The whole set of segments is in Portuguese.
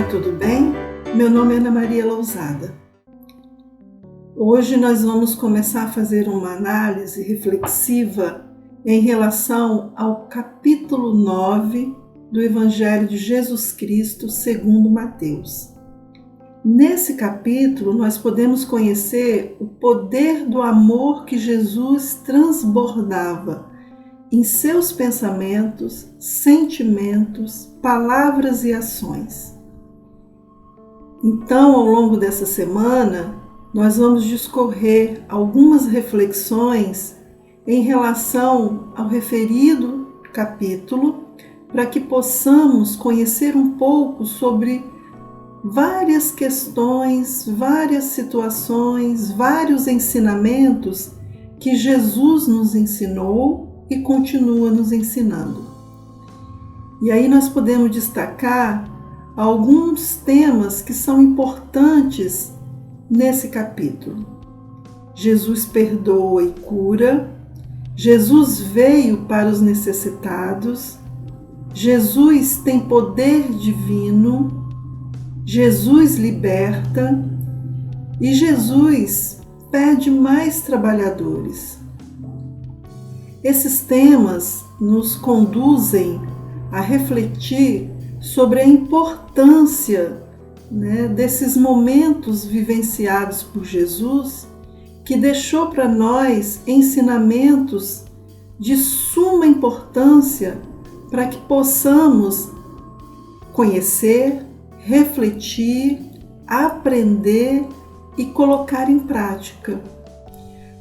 tudo bem? Meu nome é Ana Maria Lousada. Hoje nós vamos começar a fazer uma análise reflexiva em relação ao capítulo 9 do Evangelho de Jesus Cristo segundo Mateus. Nesse capítulo nós podemos conhecer o poder do amor que Jesus transbordava em seus pensamentos, sentimentos, palavras e ações. Então, ao longo dessa semana, nós vamos discorrer algumas reflexões em relação ao referido capítulo, para que possamos conhecer um pouco sobre várias questões, várias situações, vários ensinamentos que Jesus nos ensinou e continua nos ensinando. E aí nós podemos destacar alguns temas que são importantes nesse capítulo. Jesus perdoa e cura, Jesus veio para os necessitados, Jesus tem poder divino, Jesus liberta e Jesus pede mais trabalhadores. Esses temas nos conduzem a refletir sobre a importância, desses momentos vivenciados por Jesus, que deixou para nós ensinamentos de suma importância para que possamos conhecer, refletir, aprender e colocar em prática.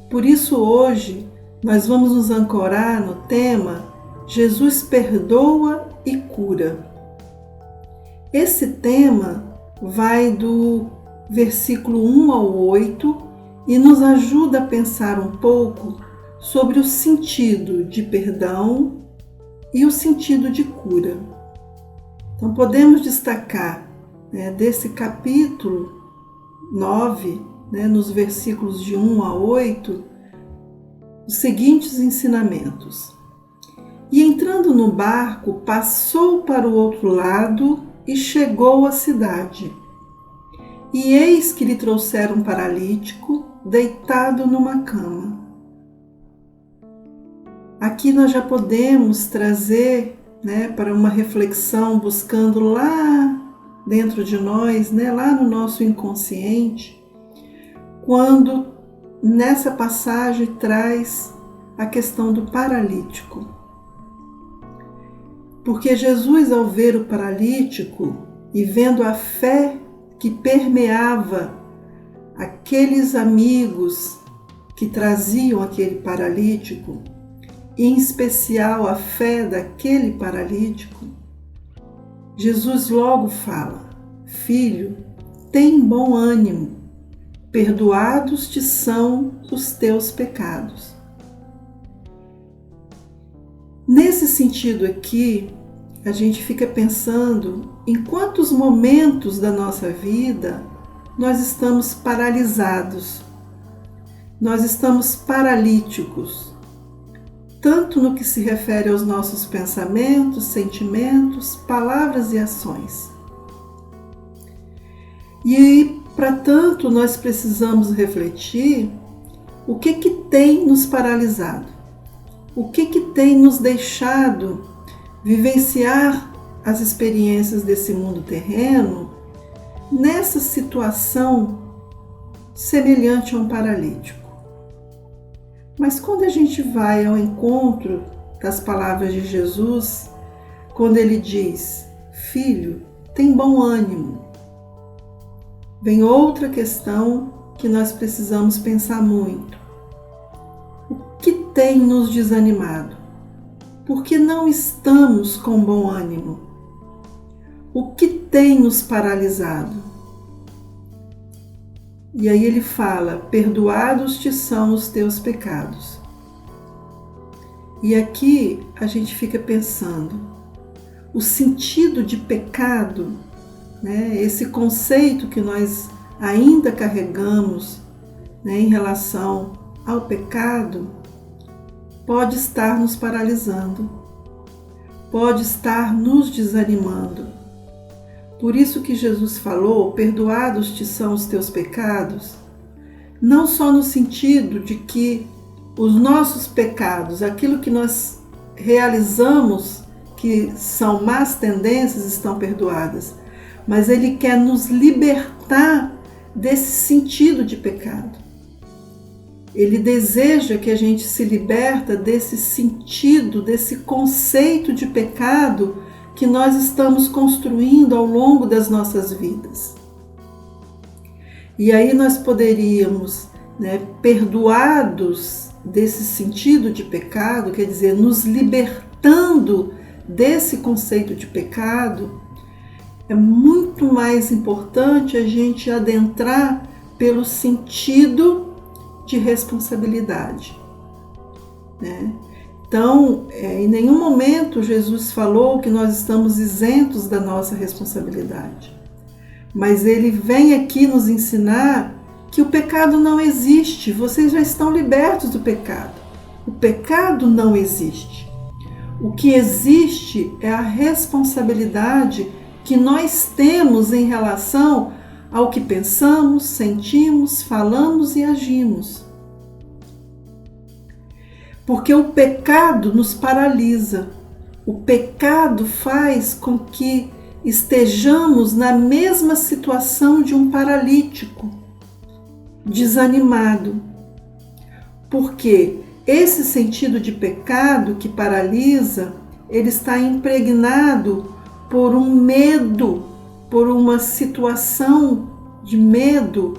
Por isso hoje nós vamos nos ancorar no tema Jesus perdoa e cura. Esse tema vai do versículo 1 ao 8 e nos ajuda a pensar um pouco sobre o sentido de perdão e o sentido de cura. Então podemos destacar desse capítulo 9, nos versículos de 1 a 8, os seguintes ensinamentos. E entrando no barco, passou para o outro lado e chegou à cidade. E eis que lhe trouxeram um paralítico, deitado numa cama. Aqui nós já podemos trazer para uma reflexão, buscando lá dentro de nós, lá no nosso inconsciente, quando nessa passagem traz a questão do paralítico. Porque Jesus, ao ver o paralítico e vendo a fé que permeava aqueles amigos que traziam aquele paralítico, e em especial a fé daquele paralítico, Jesus logo fala: Filho, tem bom ânimo, perdoados te são os teus pecados. Nesse sentido aqui, a gente fica pensando em quantos momentos da nossa vida nós estamos paralisados, nós estamos paralíticos, tanto no que se refere aos nossos pensamentos, sentimentos, palavras e ações. E para tanto, nós precisamos refletir o que tem nos paralisado, o que tem nos deixado vivenciar as experiências desse mundo terreno nessa situação semelhante a um paralítico. Mas quando a gente vai ao encontro das palavras de Jesus, quando ele diz: Filho, tem bom ânimo, vem outra questão que nós precisamos pensar muito. O que tem nos desanimado? Por que não estamos com bom ânimo? O que tem nos paralisado? E aí ele fala: perdoados te são os teus pecados. E aqui a gente fica pensando, o sentido de pecado, esse conceito que nós ainda carregamos em relação ao pecado, pode estar nos paralisando, pode estar nos desanimando, Por isso que Jesus falou, perdoados te são os teus pecados, não só no sentido de que os nossos pecados, aquilo que nós realizamos, que são más tendências, estão perdoadas, mas Ele quer nos libertar desse sentido de pecado. Ele deseja que a gente se liberta desse sentido, desse conceito de pecado que nós estamos construindo ao longo das nossas vidas. E aí nós poderíamos, perdoados desse sentido de pecado, quer dizer, nos libertando desse conceito de pecado, é muito mais importante a gente adentrar pelo sentido de responsabilidade, Então, em nenhum momento Jesus falou que nós estamos isentos da nossa responsabilidade, mas Ele vem aqui nos ensinar que o pecado não existe, vocês já estão libertos do pecado. O pecado não existe. O que existe é a responsabilidade que nós temos em relação ao que pensamos, sentimos, falamos e agimos. Porque o pecado nos paralisa. O pecado faz com que estejamos na mesma situação de um paralítico, desanimado. Porque esse sentido de pecado que paralisa, ele está impregnado por um medo, por uma situação de medo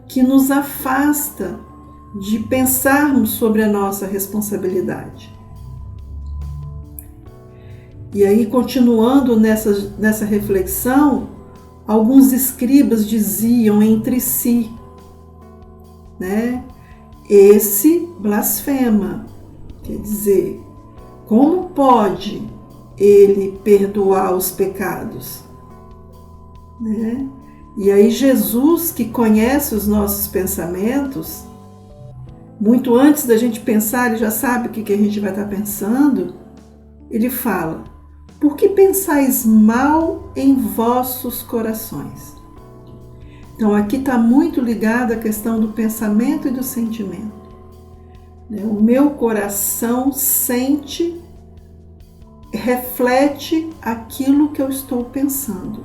que nos afasta de pensarmos sobre a nossa responsabilidade. E aí, continuando nessa reflexão, alguns escribas diziam entre si, esse blasfema, quer dizer, como pode ele perdoar os pecados? E aí Jesus, que conhece os nossos pensamentos, muito antes da gente pensar, ele já sabe o que a gente vai estar pensando, ele fala: por que pensais mal em vossos corações? Então aqui está muito ligado a questão do pensamento e do sentimento. O meu coração sente, reflete aquilo que eu estou pensando.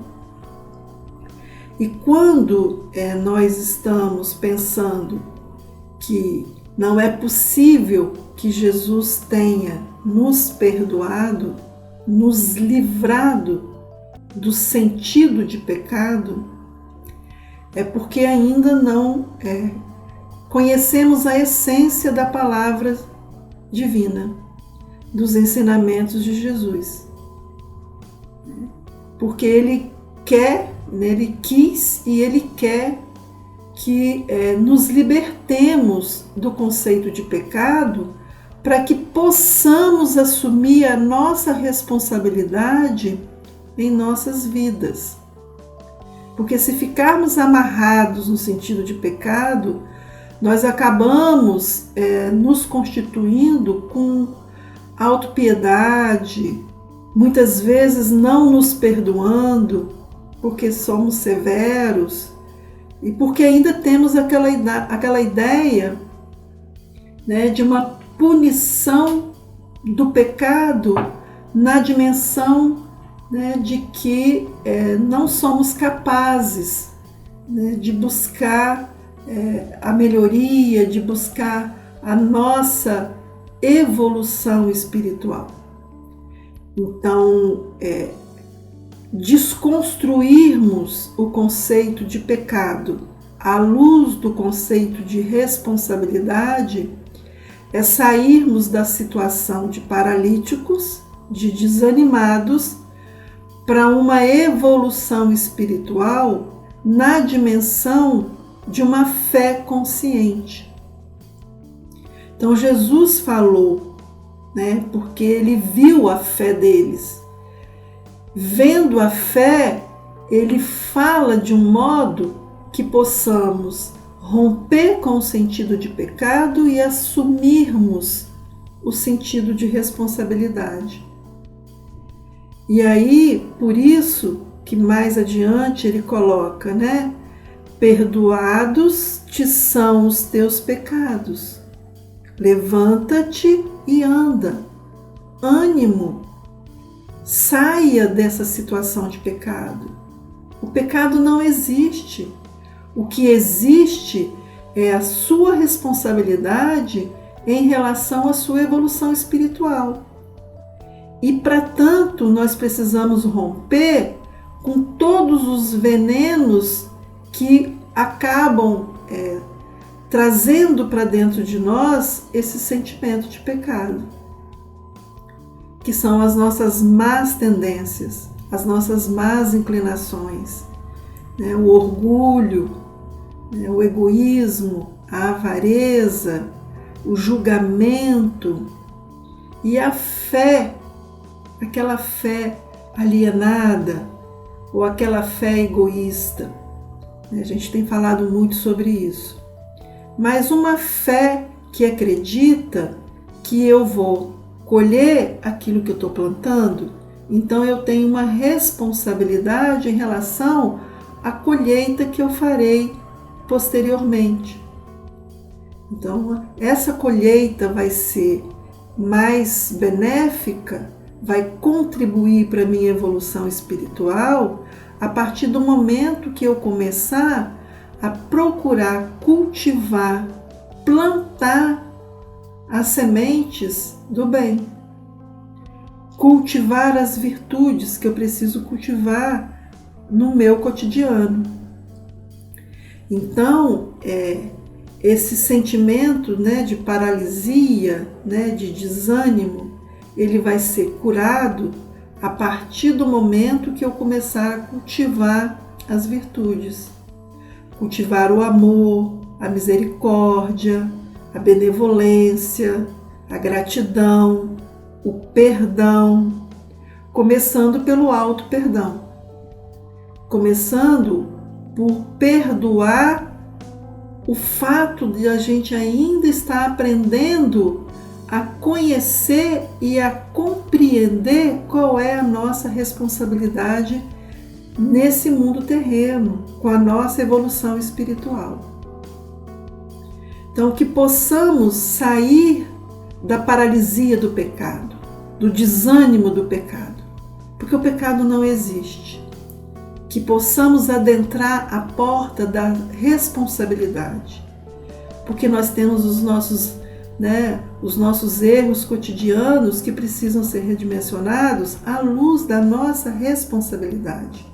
E quando nós estamos pensando que não é possível que Jesus tenha nos perdoado, nos livrado do sentido de pecado, é porque ainda não conhecemos a essência da palavra divina, dos ensinamentos de Jesus. Porque Ele quer, Ele quis e Ele quer que nos libertemos do conceito de pecado para que possamos assumir a nossa responsabilidade em nossas vidas. Porque se ficarmos amarrados no sentido de pecado, nós acabamos nos constituindo com autopiedade, muitas vezes não nos perdoando, porque somos severos e porque ainda temos aquela ideia de uma punição do pecado na dimensão de que não somos capazes de buscar a melhoria, de buscar a nossa evolução espiritual. Então, desconstruirmos o conceito de pecado à luz do conceito de responsabilidade é sairmos da situação de paralíticos, de desanimados, para uma evolução espiritual na dimensão de uma fé consciente. Então Jesus falou, porque ele viu a fé deles. Vendo a fé, ele fala de um modo que possamos romper com o sentido de pecado e assumirmos o sentido de responsabilidade. E aí, por isso que mais adiante ele coloca, né? Perdoados te são os teus pecados. Levanta-te e anda. Ânimo. Saia dessa situação de pecado. O pecado não existe. O que existe é a sua responsabilidade em relação à sua evolução espiritual. E para tanto, nós precisamos romper com todos os venenos que acabam trazendo para dentro de nós esse sentimento de pecado, que são as nossas más tendências, as nossas más inclinações, né? O orgulho, né? O egoísmo, a avareza, o julgamento e a fé, aquela fé alienada ou aquela fé egoísta. A gente tem falado muito sobre isso. Mas uma fé que acredita que eu vou colher aquilo que eu estou plantando, então eu tenho uma responsabilidade em relação à colheita que eu farei posteriormente. Então, essa colheita vai ser mais benéfica, vai contribuir para a minha evolução espiritual a partir do momento que eu começar a procurar cultivar, plantar as sementes do bem. Cultivar as virtudes que eu preciso cultivar no meu cotidiano. Então, esse sentimento, né, de paralisia, né, de desânimo, ele vai ser curado a partir do momento que eu começar a cultivar as virtudes. Cultivar o amor, a misericórdia, a benevolência, a gratidão, o perdão, começando pelo auto-perdão. Começando por perdoar o fato de a gente ainda estar aprendendo a conhecer e a compreender qual é a nossa responsabilidade nesse mundo terreno, com a nossa evolução espiritual. Então, que possamos sair da paralisia do pecado, do desânimo do pecado, porque o pecado não existe. Que possamos adentrar a porta da responsabilidade, porque nós temos os nossos erros cotidianos que precisam ser redimensionados à luz da nossa responsabilidade,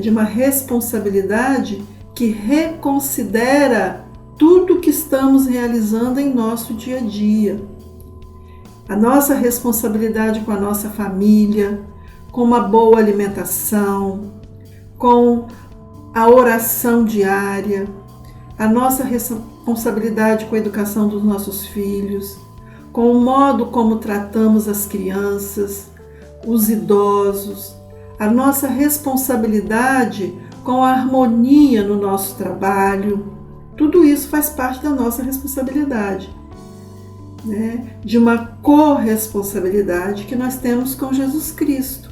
de uma responsabilidade que reconsidera tudo que estamos realizando em nosso dia a dia. A nossa responsabilidade com a nossa família, com uma boa alimentação, com a oração diária, a nossa responsabilidade com a educação dos nossos filhos, com o modo como tratamos as crianças, os idosos, a nossa responsabilidade com a harmonia no nosso trabalho. Tudo isso faz parte da nossa responsabilidade, de uma corresponsabilidade que nós temos com Jesus Cristo.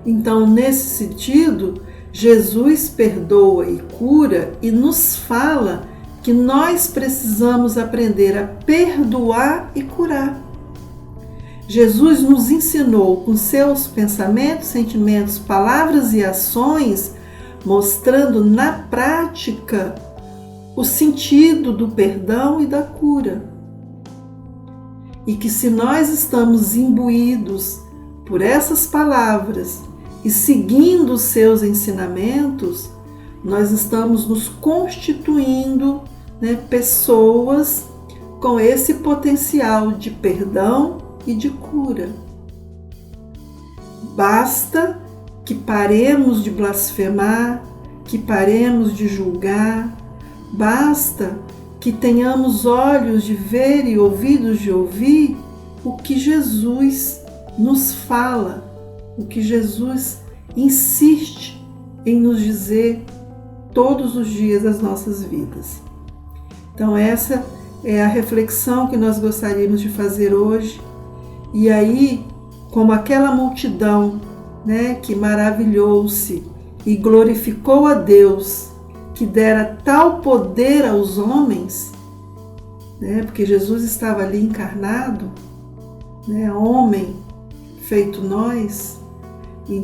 Então, nesse sentido, Jesus perdoa e cura e nos fala que nós precisamos aprender a perdoar e curar. Jesus nos ensinou com seus pensamentos, sentimentos, palavras e ações, mostrando na prática o sentido do perdão e da cura. E que se nós estamos imbuídos por essas palavras e seguindo os seus ensinamentos, nós estamos nos constituindo, pessoas com esse potencial de perdão e de cura. Basta que paremos de blasfemar, que paremos de julgar, basta que tenhamos olhos de ver e ouvidos de ouvir o que Jesus nos fala, o que Jesus insiste em nos dizer todos os dias das nossas vidas. Então essa é a reflexão que nós gostaríamos de fazer hoje. E aí, como aquela multidão né, que maravilhou-se e glorificou a Deus, que dera tal poder aos homens, né, porque Jesus estava ali encarnado, né, homem feito nós, e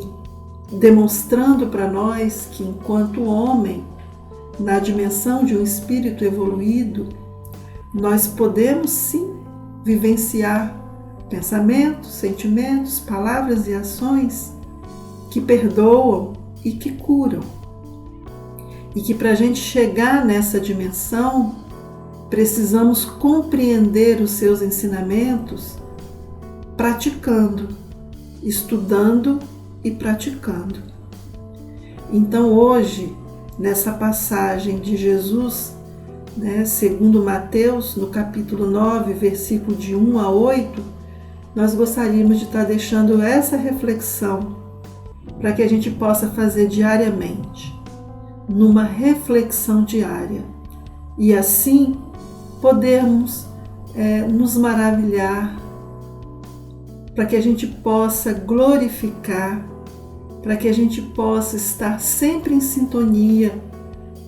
demonstrando para nós que enquanto homem, na dimensão de um espírito evoluído, nós podemos sim vivenciar pensamentos, sentimentos, palavras e ações que perdoam e que curam. E que para a gente chegar nessa dimensão, precisamos compreender os seus ensinamentos praticando, estudando e praticando. Então hoje, nessa passagem de Jesus, né, segundo Mateus, no capítulo 9, versículo de 1 a 8, nós gostaríamos de estar deixando essa reflexão para que a gente possa fazer diariamente, numa reflexão diária, e assim podermos nos maravilhar, para que a gente possa glorificar, para que a gente possa estar sempre em sintonia,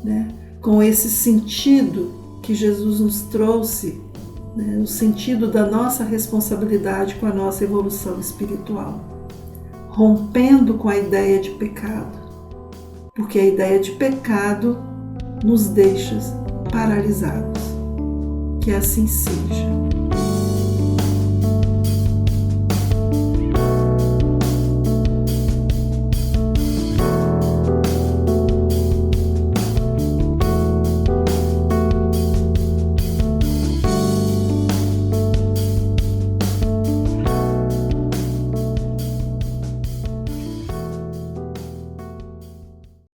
né, com esse sentido que Jesus nos trouxe, né, o sentido da nossa responsabilidade com a nossa evolução espiritual, rompendo com a ideia de pecado, porque a ideia de pecado nos deixa paralisados. Que assim seja.